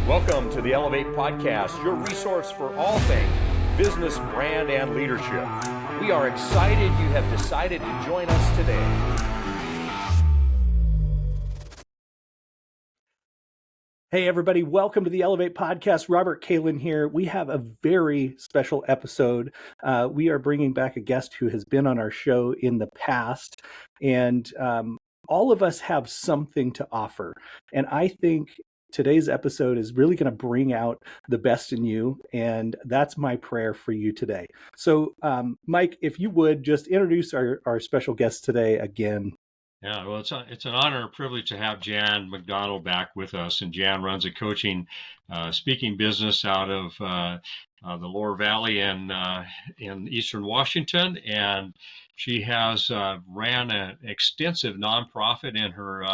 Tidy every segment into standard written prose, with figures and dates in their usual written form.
Welcome to the Elevate Podcast, your resource for all things business, brand, and leadership. We are excited you have decided to join us today. Hey, everybody. Welcome to the Elevate Podcast. Robert Kalin here. We have a very special episode. We are bringing back a guest who has been on our show in the past, and all of us have something to offer. And I think today's episode is really going to bring out the best in you, and that's my prayer for you today. So, Mike, if you would just introduce our special guest today again. Yeah, well, it's an honor and privilege to have Jan McDonald back with us. And Jan runs a coaching, speaking business out of the Lower Valley in Eastern Washington. And she has ran an extensive nonprofit in her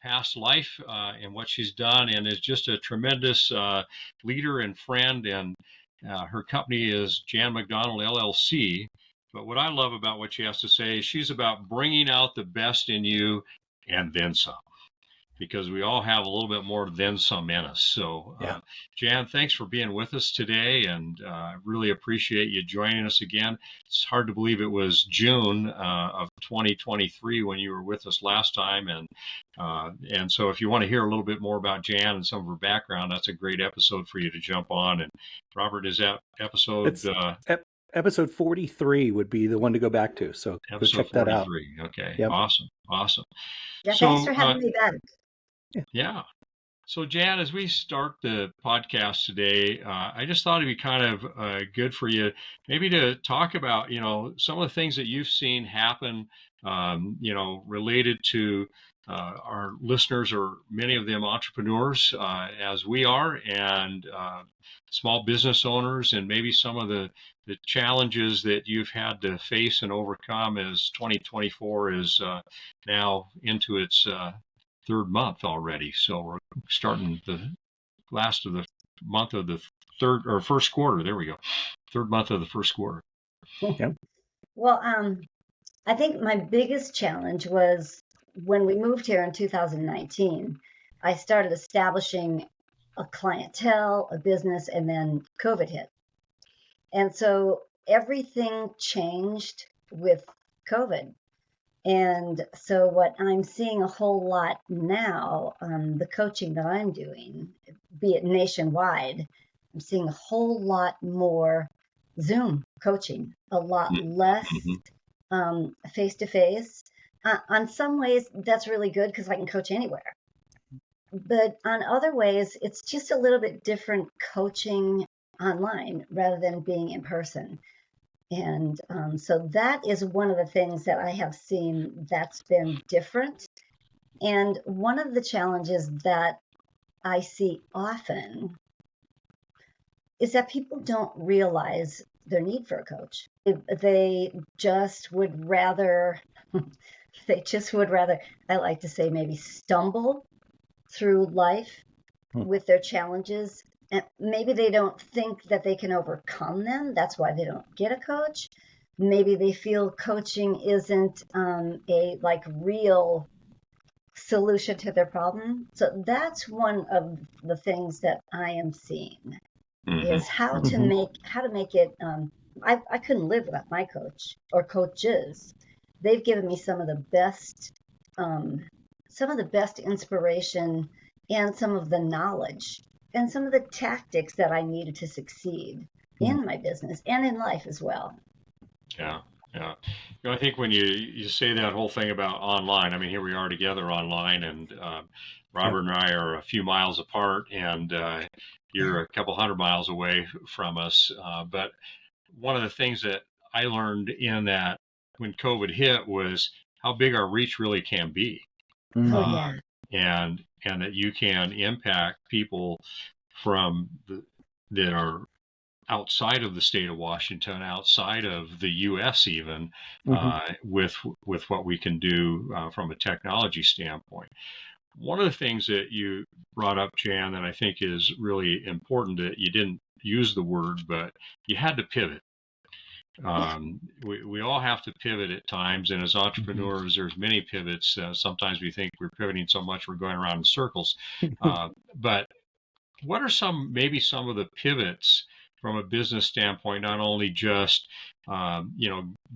past life and what she's done, and is just a tremendous leader and friend. And her company is Jan McDonald LLC. But what I love about what she has to say is she's about bringing out the best in you and then some, because we all have a little bit more than some in us. So, Jan, thanks for being with us today, and I really appreciate you joining us again. It's hard to believe it was June of 2023 when you were with us last time, and so if you want to hear a little bit more about Jan and some of her background, that's a great episode for you to jump on. And Robert, is that episode? Episode 43 would be the one to go back to. So go check that out. Okay. Yep. Awesome. Yeah, thanks for having me back. Yeah. So Jan, as we start the podcast today, I just thought it'd be kind of good for you maybe to talk about, some of the things that you've seen happen, related to our listeners, or many of them entrepreneurs, as we are, and small business owners, and maybe some of the challenges that you've had to face and overcome as 2024 is now into its third month already. So we're starting the last of the month of the first quarter. There we go. Third month of the first quarter. Okay. Well, I think my biggest challenge was when we moved here in 2019, I started establishing a clientele, a business, and then COVID hit. And so everything changed with COVID. And so what I'm seeing a whole lot now, the coaching that I'm doing, be it nationwide, I'm seeing a whole lot more Zoom coaching, a lot less face-to-face. On some ways, that's really good because I can coach anywhere. But on other ways, it's just a little bit different coaching online rather than being in person. And so that is one of the things that I have seen that's been different. And one of the challenges that I see often is that people don't realize their need for a coach. They just would rather, I like to say, maybe stumble through life with their challenges. And maybe they don't think that they can overcome them. That's why they don't get a coach. Maybe they feel coaching isn't a real solution to their problem. So that's one of the things that I am seeing is how to make it. I couldn't live without my coach or coaches. They've given me some of the best inspiration and some of the knowledge and some of the tactics that I needed to succeed in my business and in life as well. Yeah. I think when you say that whole thing about online, I mean, here we are together online, and Robert and I are a few miles apart, and you're a couple hundred miles away from us. But one of the things that I learned in that when COVID hit was how big our reach really can be. And that you can impact people that are outside of the state of Washington, outside of the U.S. even, with what we can do from a technology standpoint. One of the things that you brought up, Jan, that I think is really important, that you didn't use the word, but you had to pivot. We all have to pivot at times, and as entrepreneurs, there's many pivots. Sometimes we think we're pivoting so much we're going around in circles, but what are maybe some of the pivots from a business standpoint, not only just,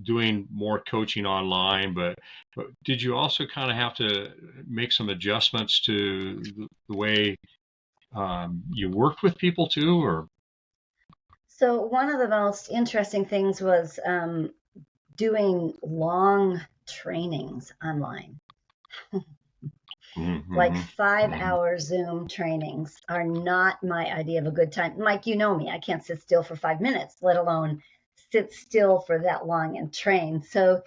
doing more coaching online, but did you also kind of have to make some adjustments to the way you worked with people too, or? So one of the most interesting things was doing long trainings online. Like Mm-hmm. 5 hour Zoom trainings are not my idea of a good time. Mike, you know me, I can't sit still for 5 minutes, let alone sit still for that long and train. So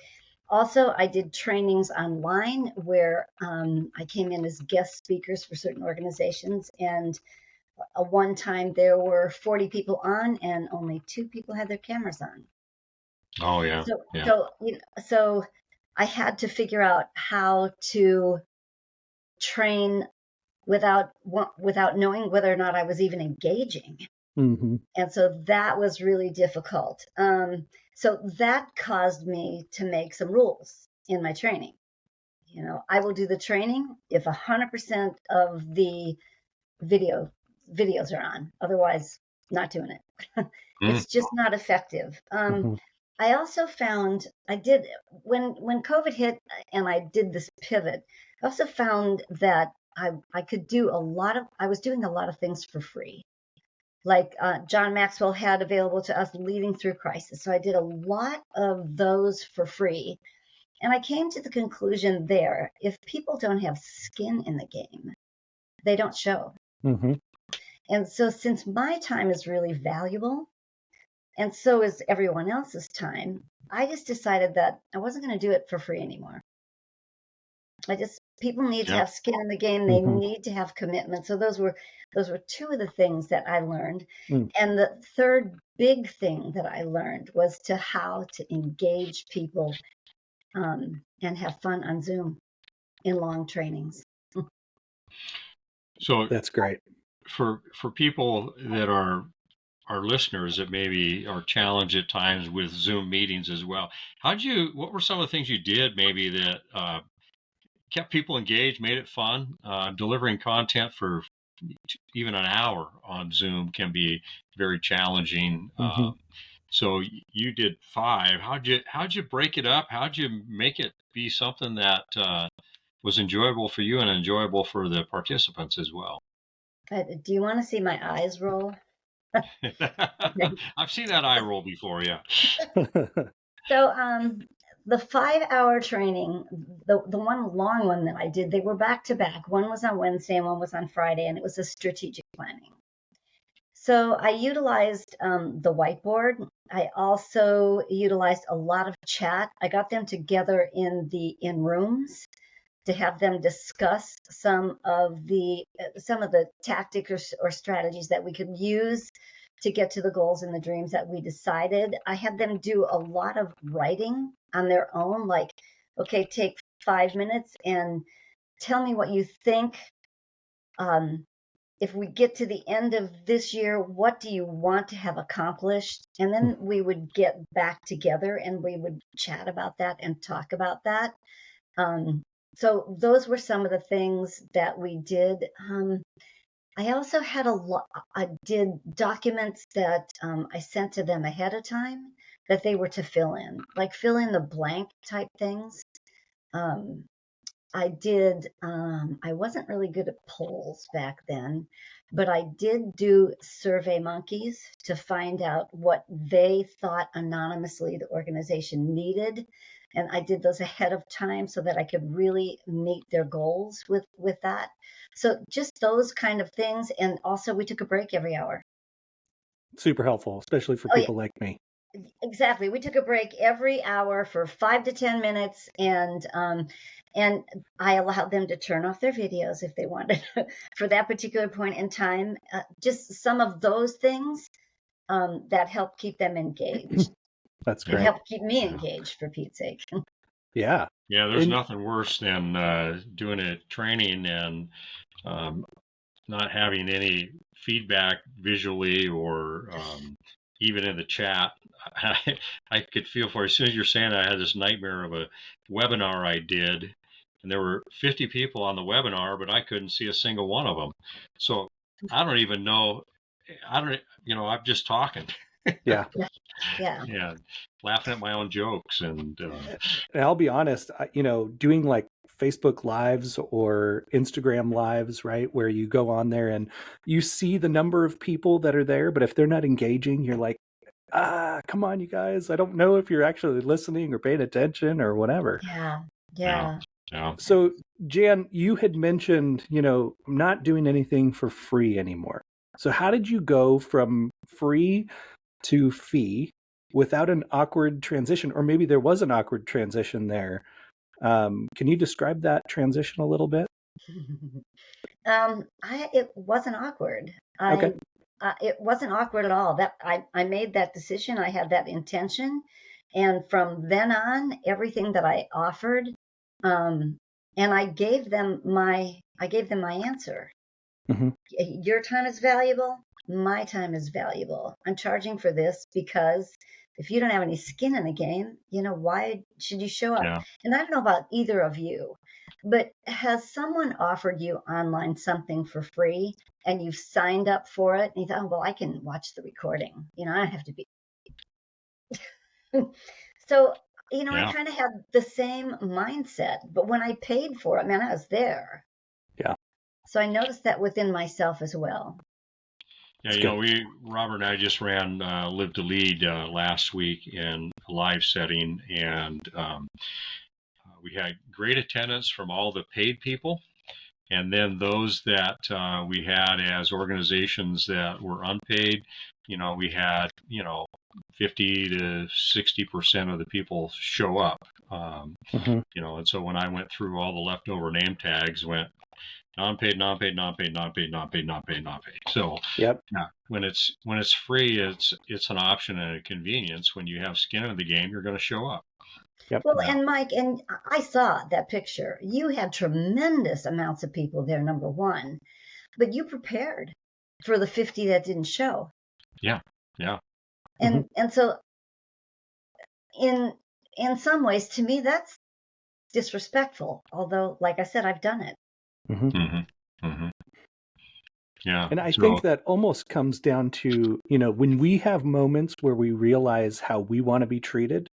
also I did trainings online where I came in as guest speakers for certain organizations, and one time there were 40 people on and only 2 people had their cameras on. Oh yeah, So, yeah. so I had to figure out how to train without knowing whether or not I was even engaging. Mm-hmm. And so that was really difficult. So that caused me to make some rules in my training. I will do the training if 100% of the videos are on. Otherwise, not doing it. Mm. It's just not effective. Mm-hmm. I also found I did when COVID hit and I did this pivot. I also found that I could do I was doing a lot of things for free, like John Maxwell had available to us, Leading Through Crisis. So I did a lot of those for free. And I came to the conclusion there, if people don't have skin in the game, they don't show. Mm-hmm. And so since my time is really valuable, and so is everyone else's time, I just decided that I wasn't going to do it for free anymore. People need to Yeah. have skin in the game. They Mm-hmm. need to have commitment. So those were 2 of the things that I learned. Mm. And the third big thing that I learned was how to engage people and have fun on Zoom in long trainings. So That's great. for people that are our listeners that maybe are challenged at times with Zoom meetings as well, what were some of the things you did maybe that kept people engaged, made it fun? Delivering content for even an hour on Zoom can be very challenging. Mm-hmm. So you did 5. How'd you break it up? How'd you make it be something that was enjoyable for you and enjoyable for the participants as well? Do you want to see my eyes roll? I've seen that eye roll before, yeah. So the 5 hour training, the one long one that I did, they were back to back. One was on Wednesday and one was on Friday, and it was a strategic planning. So I utilized the whiteboard. I also utilized a lot of chat. I got them together in rooms to have them discuss some of the tactics or strategies that we could use to get to the goals and the dreams that we decided. I had them do a lot of writing on their own, like, okay, take 5 minutes and tell me what you think. If we get to the end of this year, what do you want to have accomplished? And then we would get back together and we would chat about that and talk about that. So those were some of the things that we did. I also had I did documents that I sent to them ahead of time that they were to fill in, like fill in the blank type things. I wasn't really good at polls back then, but I did do Survey Monkeys to find out what they thought anonymously the organization needed. And I did those ahead of time so that I could really meet their goals with that. So just those kind of things. And also we took a break every hour. Super helpful, especially for people like me. Exactly. We took a break every hour for 5 to 10 minutes, and I allowed them to turn off their videos if they wanted for that particular point in time. Just some of those things that help keep them engaged. That's And great. help keep me engaged, for Pete's sake. Yeah. Yeah, there's nothing worse than doing a training and not having any feedback visually or even in the chat. I could feel for you. As soon as you're saying that, I had this nightmare of a webinar I did, and there were 50 people on the webinar, but I couldn't see a single one of them. So I don't even know. I'm just talking. Yeah. Yeah. Yeah, laughing at my own jokes. And And I'll be honest, doing like Facebook lives or Instagram lives, right, where you go on there and you see the number of people that are there, but if they're not engaging, you're like, come on, you guys. I don't know if you're actually listening or paying attention or whatever. Yeah. yeah, Yeah. yeah, So, Jan, you had mentioned, not doing anything for free anymore. So how did you go from free to fee without an awkward transition? Or maybe there was an awkward transition there. Can you describe that transition a little bit? It wasn't awkward. Okay. It wasn't awkward at all. That I made that decision. I had that intention, and from then on, everything that I offered, and I gave them my answer. Mm-hmm. Your time is valuable. My time is valuable. I'm charging for this because if you don't have any skin in the game, why should you show up? yeah. And I don't know about either of you, but has someone offered you online something for free and you've signed up for it and you thought, oh, well, I can watch the recording. I don't have to be. So, I Yeah. kind of had the same mindset, but when I paid for it, man, I was there. Yeah. So I noticed that within myself as well. Yeah, Robert and I just ran Live to Lead last week in a live setting, and we had great attendance from all the paid people, and then those that we had as organizations that were unpaid. We had 50 to 60% of the people show up. Mm-hmm. And so when I went through all the leftover name tags, went non-paid, non-paid, non-paid, non-paid, non-paid, non-paid, non-paid. So Yep. yeah, when it's free, it's an option and a convenience. When you have skin in the game, you're going to show up. Yep. Well, and Mike, and I saw that picture. You had tremendous amounts of people there, number one, but you prepared for the 50 that didn't show. Yeah. And so in some ways, to me, that's disrespectful. Although, like I said, I've done it. Mm-hmm. Mm-hmm. Mm-hmm. Yeah. And I think that almost comes down to, when we have moments where we realize how we want to be treated,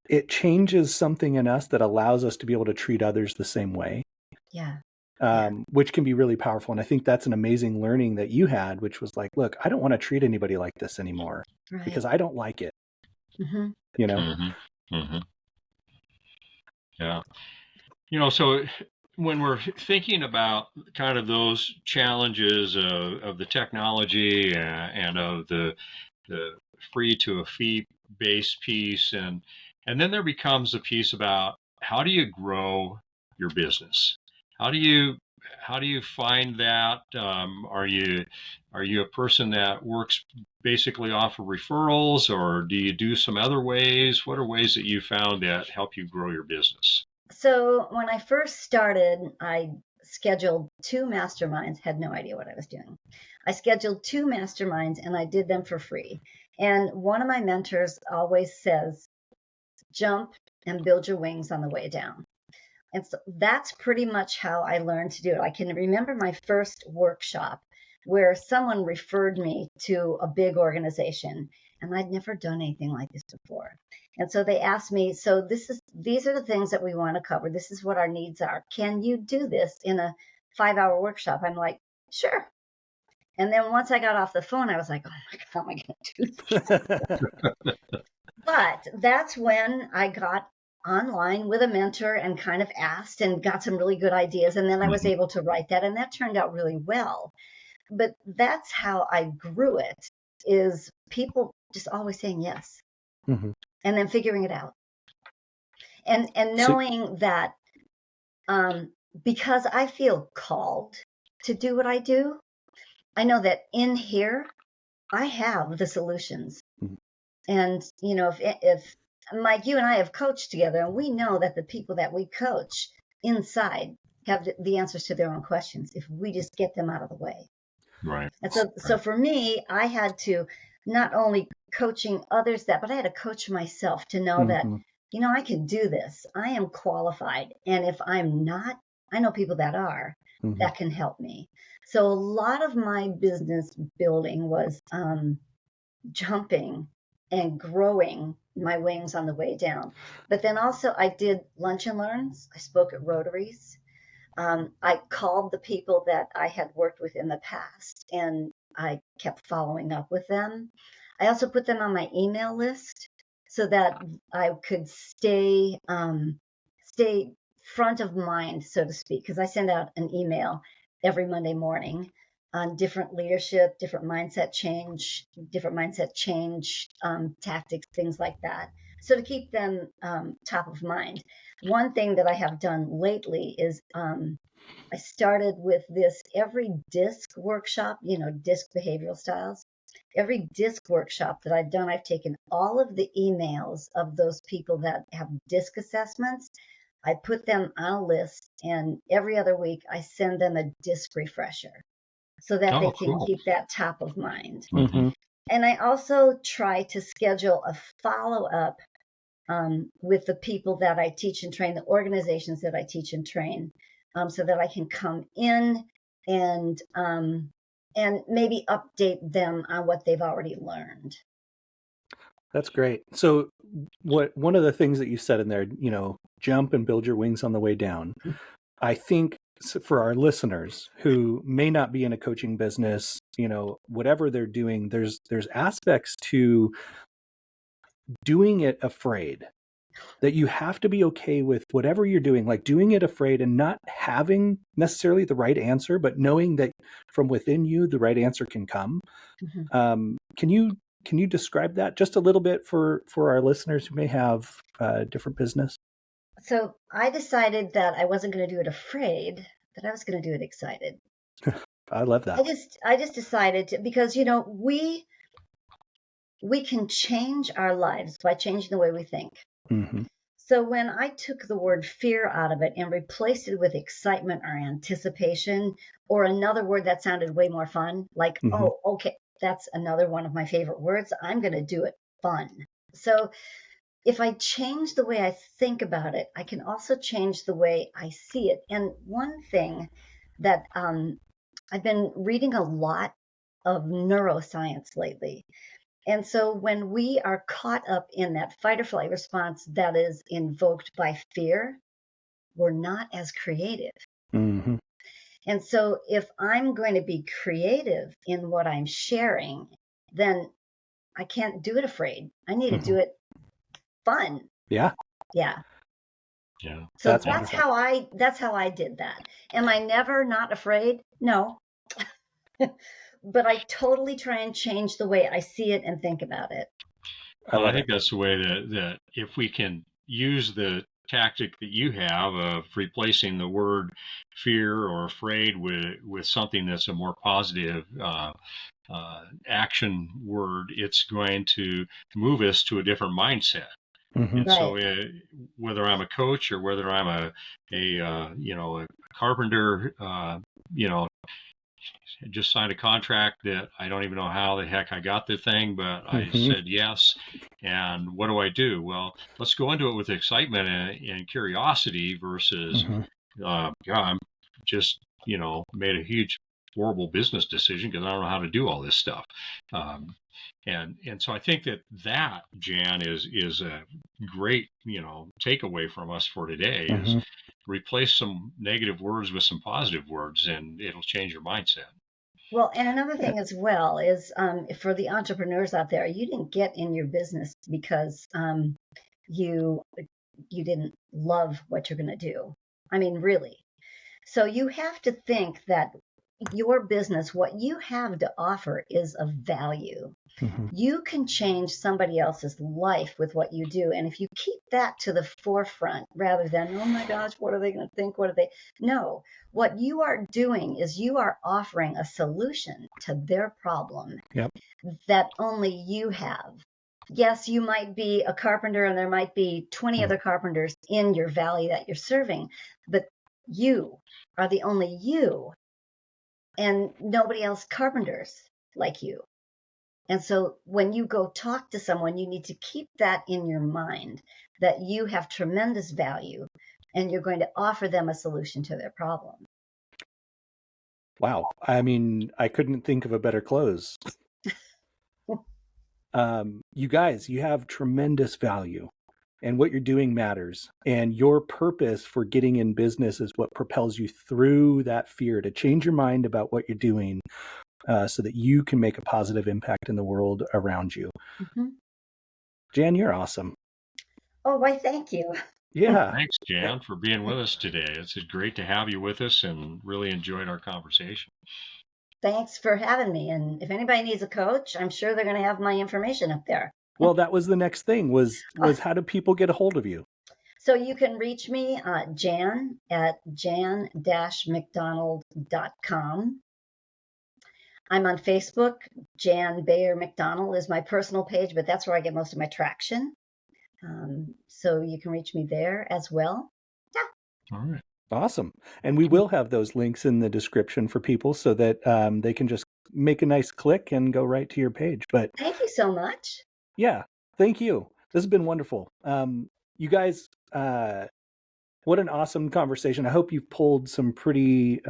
it changes something in us that allows us to be able to treat others the same way. Yeah. Which can be really powerful. And I think that's an amazing learning that you had, which was like, look, I don't want to treat anybody like this anymore because I don't like it. Mm-hmm. Mm-hmm. Mm-hmm. Yeah. So when we're thinking about kind of those challenges of the technology and of the free to a fee based piece, and then there becomes a piece about how do you grow your business? How do you find that? Are you a person that works basically off of referrals, or do you do some other ways? What are ways that you found that help you grow your business? So when I first started, I scheduled 2 masterminds, had no idea what I was doing. I scheduled 2 masterminds and I did them for free. And one of my mentors always says, jump and build your wings on the way down. And so that's pretty much how I learned to do it. I can remember my first workshop where someone referred me to a big organization, and I'd never done anything like this before. And so they asked me, so these are the things that we want to cover. This is what our needs are. Can you do this in a 5-hour workshop? I'm like, sure. And then once I got off the phone, I was like, oh my God, how am I going to do this? But that's when I got online with a mentor and kind of asked and got some really good ideas. And then I was able to write that, and that turned out really well. But that's how I grew it, is people just always saying yes. Mm-hmm. And then figuring it out. And knowing that because I feel called to do what I do, I know that in here, I have the solutions. Mm-hmm. And, if Mike, you and I have coached together, and we know that the people that we coach inside have the answers to their own questions if we just get them out of the way. Right. And so for me, I had to not only coaching others but I had to coach myself to know that, I can do this. I am qualified. And if I'm not, I know people that are. that can help me. So a lot of my business building was jumping and growing my wings on the way down. But then also I did lunch and learns. I spoke at Rotaries. I called the people that I had worked with in the past, and I kept following up with them. I also put them on my email list so that I could stay front of mind, so to speak, because I send out an email every Monday morning on different leadership, different mindset change tactics, things like that. So to keep them top of mind. One thing that I have done lately is I started with this every DISC workshop, DISC behavioral styles. Every DISC workshop that I've done, I've taken all of the emails of those people that have DISC assessments. I put them on a list, and every other week I send them a DISC refresher so that they can keep that top of mind. And I also try to schedule a follow-up with the people that I teach and train, the organizations that I teach and train, so that I can come in and maybe update them on what they've already learned. That's great. So one of the things that you said in there, jump and build your wings on the way down. I think for our listeners who may not be in a coaching business, whatever they're doing, there's aspects to doing it afraid, that you have to be okay with whatever you're doing, like doing it afraid and not having necessarily the right answer, but knowing that from within you, the right answer can come. Can you describe that just a little bit for our listeners who may have a different business? So I decided that I wasn't going to do it afraid, that I was going to do it excited. I love that. I just decided to, because, we can change our lives by changing the way we think. So when I took the word fear out of it and replaced it with excitement or anticipation, or another word that sounded way more fun, like, oh, okay, that's another one of my favorite words. I'm going to do it fun. So if I change the way I think about it, I can also change the way I see it. And one thing that I've been reading a lot of neuroscience lately. And so when we are caught up in that fight or flight response that is invoked by fear, we're not as creative. And so if I'm going to be creative in what I'm sharing, then I can't do it afraid. I need to do it fun. Yeah. So that's how I did that. Am I never not afraid? No. But I totally try and change the way I see it and think about it. Well, I think that's the way that if we can use the tactic that you have of replacing the word fear or afraid with something that's a more positive action word, it's going to move us to a different mindset. And so whether I'm a coach or whether I'm a carpenter, I just signed a contract that I don't even know how the heck I got the thing, but I said yes. And what do? Well, let's go into it with excitement and curiosity versus, I'm just, made a huge, horrible business decision because I don't know how to do all this stuff. And so I think that Jan is a great, takeaway from us for today is replace some negative words with some positive words and it'll change your mindset. Well, and another thing as well is for the entrepreneurs out there, you didn't get in your business because you didn't love what you're going to do. I mean, really. So you have to think that your business, what you have to offer is of value. You can change somebody else's life with what you do. And if you keep that to the forefront rather than, oh my gosh, what are they going to think? No, what you are doing is you are offering a solution to their problem that only you have. Yes, you might be a carpenter and there might be 20 other carpenters in your valley that you're serving, but you are the only you and nobody else carpenters like you. And so when you go talk to someone, you need to keep that in your mind, that you have tremendous value and you're going to offer them a solution to their problem. Wow. I mean, I couldn't think of a better close. You guys, you have tremendous value, and what you're doing matters. And your purpose for getting in business is what propels you through that fear to change your mind about what you're doing, so that you can make a positive impact in the world around you. Mm-hmm. Jan, you're awesome. Oh, why, thank you. Yeah. Thanks, Jan, for being with us today. It's great to have you with us and really enjoyed our conversation. Thanks for having me. And if anybody needs a coach, I'm sure they're going to have my information up there. Well, that was the next thing was how do people get a hold of you? So you can reach me, Jan, at jan-mcdonald.com. I'm on Facebook. Jan Bayer McDonald is my personal page, but that's where I get most of my traction. So you can reach me there as well. Yeah. All right. Awesome. And we will have those links in the description for people so that they can just make a nice click and go right to your page. But thank you so much. Yeah, thank you. This has been wonderful. You guys, what an awesome conversation. I hope you've pulled some pretty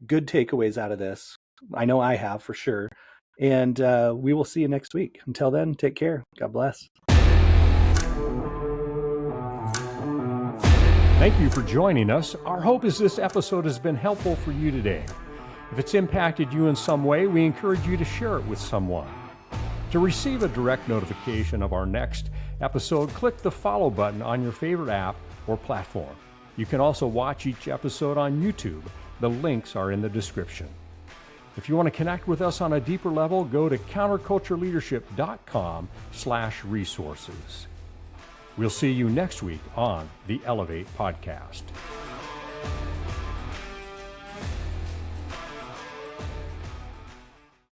good takeaways out of this. I know I have for sure. And we will see you next week. Until then, take care. God bless. Thank you for joining us. Our hope is this episode has been helpful for you today. If it's impacted you in some way, we encourage you to share it with someone. To receive a direct notification of our next episode, click the follow button on your favorite app or platform. You can also watch each episode on YouTube. The links are in the description. If you want to connect with us on a deeper level, go to countercultureleadership.com/resources. We'll see you next week on the Elevate Podcast.